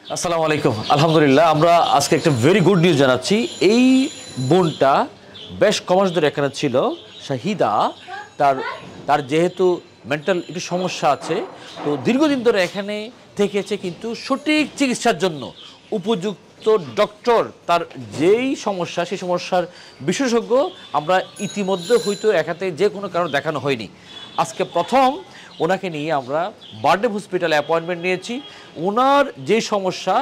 আসসালামু আলাইকুম। আলহামদুলিল্লাহ, আমরা আজকে একটা ভেরি গুড নিউজ জানাচ্ছি। এই বোনটা বেশ কমাস ধরে এখানে ছিল, শাহিদা। তার তার যেহেতু মেন্টাল একটু সমস্যা আছে, তো দীর্ঘদিন ধরে এখানে থেকেছে, কিন্তু সঠিক চিকিৎসার জন্য উপযুক্ত ডক্টর, তার যেই সমস্যা সেই সমস্যার বিশেষজ্ঞ আমরা ইতিমধ্যে হয়তো এখানে যে কোনো কারণে দেখানো হয়নি। আজকে প্রথম ওনাকে নিয়ে আমরা বারডেম হসপিটালে অ্যাপয়েন্টমেন্ট নিয়েছি। ওনার যে সমস্যা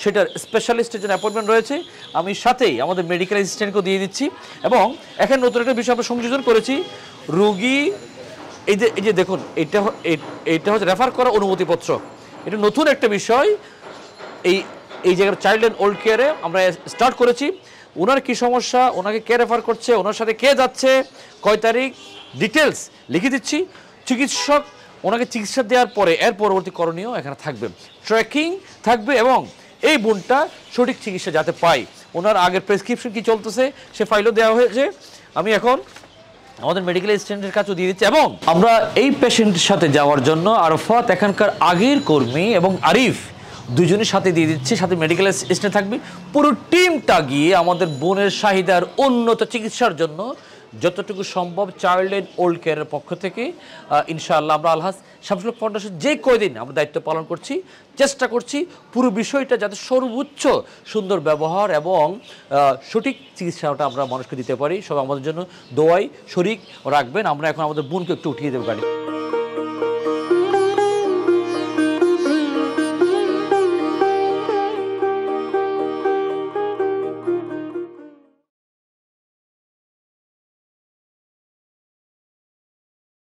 সেটার স্পেশালিস্টের জন্য অ্যাপয়েন্টমেন্ট রয়েছে। আমি সাথেই আমাদের মেডিকেল অ্যাসিস্ট্যান্টকেও দিয়ে দিচ্ছি। এবং এখানে নতুন একটা বিষয় আমরা সংযোজন করেছি। রোগী এই যে দেখুন, এটা হচ্ছে রেফার করা অনুমতিপত্র। এটা নতুন একটা বিষয়। এই এই জায়গার চাইল্ড অ্যান্ড ওল্ড কেয়ারে আমরা স্টার্ট করেছি। ওনার কী সমস্যা, ওনাকে কে রেফার করছে, ওনার সাথে কে যাচ্ছে, কয় তারিখ, ডিটেলস লিখে দিচ্ছি। চিকিৎসক ওনাকে চিকিৎসা দেওয়ার পরে এর পরবর্তী করণীয় এখানে থাকবে, ট্র্যাকিং থাকবে, এবং এই বোনটা সঠিক চিকিৎসা যাতে পায়। ওনার আগের প্রেসক্রিপশন কী চলতেছে সে ফাইলও দেওয়া হয়েছে। আমি এখন আমাদের মেডিকেল অ্যাসিস্ট্যান্টের কাছেও দিয়ে দিচ্ছি। এবং আমরা এই পেশেন্টের সাথে যাওয়ার জন্য আরফাত এখানকার আগের কর্মী এবং আরিফ দুজনের সাথে দিয়ে দিচ্ছি, সাথে মেডিকেল অ্যাসিস্ট্যান্ট থাকবে। পুরো টিমটা গিয়ে আমাদের বোনের চাহিদার উন্নত চিকিৎসার জন্য যতটুকু সম্ভব চাইল্ড অ্যান্ড ওল্ড কেয়ারের পক্ষ থেকে ইনশাআল্লাহ আমরা আলহাজ শামসুল হক ফাউন্ডেশন যে কয়দিন আমরা দায়িত্ব পালন করছি, চেষ্টা করছি পুরো বিষয়টা যাতে সর্বোচ্চ সুন্দর ব্যবহার এবং সঠিক চিকিৎসাটা আমরা মানুষকে দিতে পারি। সবাই আমাদের জন্য দোয়াই শরিক রাখবেন। আমরা এখন আমাদের বোনকে একটু উঠিয়ে দেবো গাড়ি।